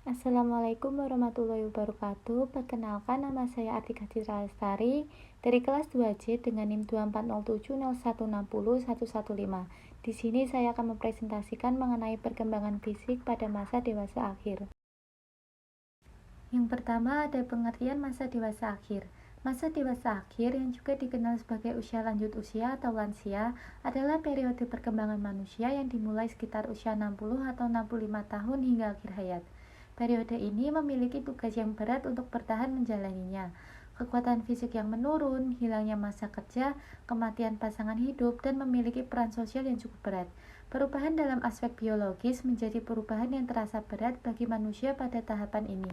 Assalamualaikum warahmatullahi wabarakatuh. Perkenalkan, nama saya Artika Citra Lestari dari kelas 2C dengan NIM 240701601115. Di sini saya akan mempresentasikan mengenai perkembangan fisik pada masa dewasa akhir. Yang pertama ada pengertian masa dewasa akhir. Masa dewasa akhir yang juga dikenal sebagai usia lanjut usia atau lansia adalah periode perkembangan manusia yang dimulai sekitar usia 60 atau 65 tahun hingga akhir hayat. Periode ini memiliki tugas yang berat untuk bertahan menjalaninya. Kekuatan fisik yang menurun, hilangnya masa kerja, kematian pasangan hidup, dan memiliki peran sosial yang cukup berat. Perubahan dalam aspek biologis menjadi perubahan yang terasa berat bagi manusia pada tahapan ini.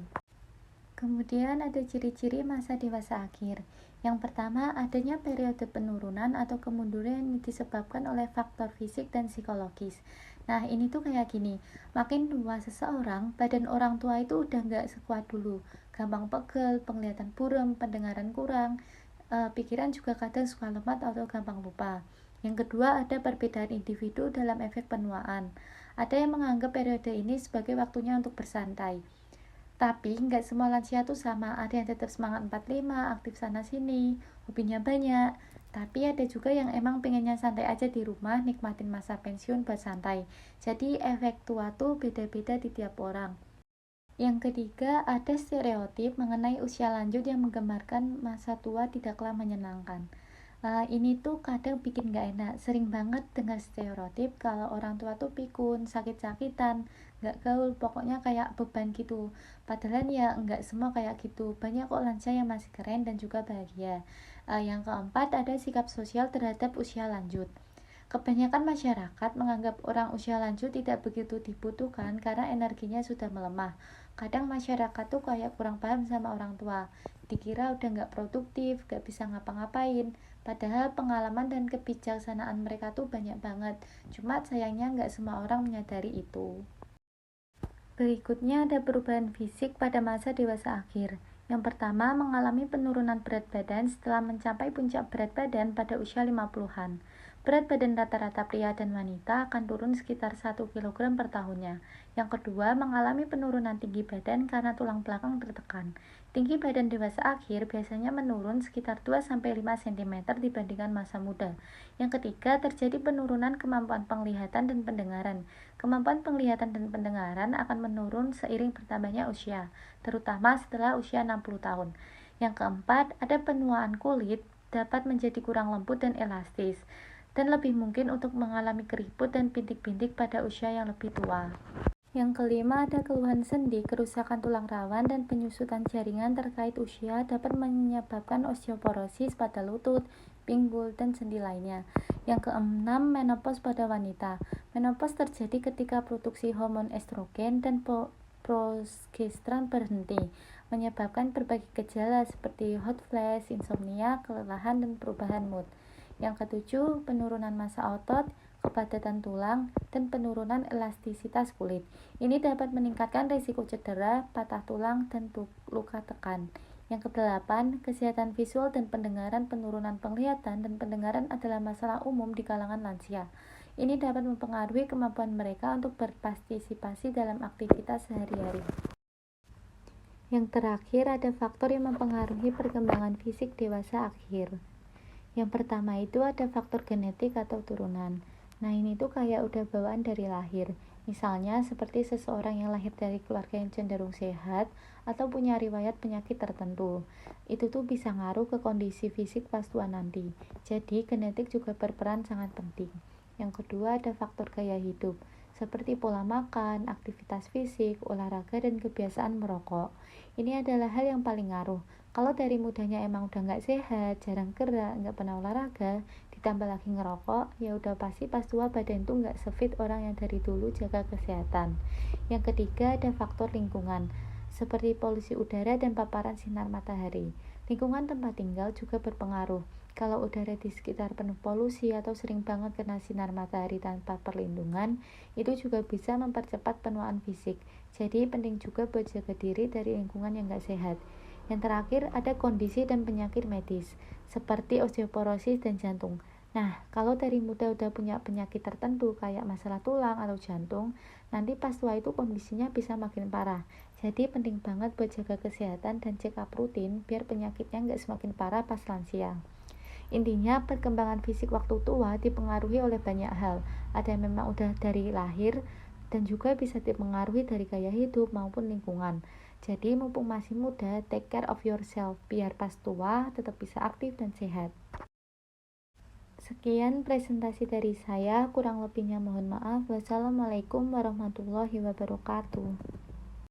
Kemudian ada ciri-ciri masa dewasa akhir. Yang pertama, adanya periode penurunan atau kemunduran yang disebabkan oleh faktor fisik dan psikologis. Nah, ini tuh kayak gini, makin tua seseorang, badan orang tua itu udah nggak sekuat dulu. Gampang pegel, penglihatan buram, pendengaran kurang, pikiran juga kadang suka lemah atau gampang lupa. Yang kedua, ada perbedaan individu dalam efek penuaan. Ada yang menganggap periode ini sebagai waktunya untuk bersantai. Tapi nggak semua lansia tuh sama, ada yang tetap semangat 45, aktif sana sini, hobinya banyak. Tapi ada juga yang emang pengennya santai aja di rumah, nikmatin masa pensiun buat santai. Jadi efek tua tuh beda-beda di tiap orang. Yang ketiga, ada stereotip mengenai usia lanjut yang menggambarkan masa tua tidaklah menyenangkan. Ini tuh kadang bikin gak enak. Sering banget dengar stereotip kalau orang tua tuh pikun, sakit-sakitan, gak gaul, pokoknya kayak beban gitu. Padahal ya nggak semua kayak gitu. Banyak kok lansia yang masih keren dan juga bahagia. Yang keempat, ada sikap sosial terhadap usia lanjut. Kebanyakan masyarakat menganggap orang usia lanjut tidak begitu dibutuhkan karena energinya sudah melemah. Kadang masyarakat tuh kayak kurang paham sama orang tua. Dikira udah nggak produktif, nggak bisa ngapa-ngapain. Padahal pengalaman dan kebijaksanaan mereka tuh banyak banget. Cuma sayangnya nggak semua orang menyadari itu. Berikutnya ada perubahan fisik pada masa dewasa akhir. Yang pertama, mengalami penurunan berat badan setelah mencapai puncak berat badan pada usia 50-an. Berat badan rata-rata pria dan wanita akan turun sekitar 1 kg per tahunnya. Yang kedua, mengalami penurunan tinggi badan karena tulang belakang tertekan. Tinggi badan dewasa akhir biasanya menurun sekitar 2-5 cm dibandingkan masa muda. Yang ketiga, terjadi penurunan kemampuan penglihatan dan pendengaran. Kemampuan penglihatan dan pendengaran akan menurun seiring bertambahnya usia, terutama setelah usia 60 tahun. Yang keempat, ada penuaan kulit dapat menjadi kurang lembut dan elastis, dan lebih mungkin untuk mengalami keriput dan bintik-bintik pada usia yang lebih tua. Yang kelima, ada keluhan sendi, kerusakan tulang rawan, dan penyusutan jaringan terkait usia dapat menyebabkan osteoporosis pada lutut, pinggul, dan sendi lainnya. Yang keenam, menopause pada wanita. Menopause terjadi ketika produksi hormon estrogen dan progesteron berhenti, menyebabkan berbagai gejala seperti hot flash, insomnia, kelelahan, dan perubahan mood. Yang ketujuh, penurunan massa otot, kepadatan tulang, dan penurunan elastisitas kulit. Ini dapat meningkatkan risiko cedera, patah tulang, dan luka tekan. Yang kedelapan, kesehatan visual dan pendengaran. Penurunan penglihatan dan pendengaran adalah masalah umum di kalangan lansia. Ini dapat mempengaruhi kemampuan mereka untuk berpartisipasi dalam aktivitas sehari-hari. Yang terakhir, ada faktor yang mempengaruhi perkembangan fisik dewasa akhir. Yang pertama itu ada faktor genetik atau turunan. Nah, ini tuh kayak udah bawaan dari lahir. Misalnya seperti seseorang yang lahir dari keluarga yang cenderung sehat atau punya riwayat penyakit tertentu. Itu tuh bisa ngaruh ke kondisi fisik pas tua nanti. Jadi, genetik juga berperan sangat penting. Yang kedua ada faktor gaya hidup, seperti pola makan, aktivitas fisik, olahraga, dan kebiasaan merokok. Ini adalah hal yang paling ngaruh. Kalau dari mudanya emang udah nggak sehat, jarang gerak, nggak pernah olahraga, ditambah lagi ngerokok, ya udah pasti pas tua badan tuh nggak sefit orang yang dari dulu jaga kesehatan. Yang ketiga ada faktor lingkungan, seperti polusi udara dan paparan sinar matahari. Lingkungan tempat tinggal juga berpengaruh. Kalau udara di sekitar penuh polusi atau sering banget kena sinar matahari tanpa perlindungan, itu juga bisa mempercepat penuaan fisik. Jadi penting juga buat jaga diri dari lingkungan yang gak sehat. Yang terakhir ada kondisi dan penyakit medis, seperti osteoporosis dan jantung. Nah, kalau dari muda udah punya penyakit tertentu kayak masalah tulang atau jantung, nanti pas tua itu kondisinya bisa makin parah. Jadi penting banget buat jaga kesehatan dan check up rutin biar penyakitnya nggak semakin parah pas lansia. Intinya, perkembangan fisik waktu tua dipengaruhi oleh banyak hal. Ada yang memang udah dari lahir dan juga bisa dipengaruhi dari gaya hidup maupun lingkungan. Jadi, mumpung masih muda, take care of yourself biar pas tua tetap bisa aktif dan sehat. Sekian presentasi dari saya, kurang lebihnya mohon maaf. Wassalamualaikum warahmatullahi wabarakatuh.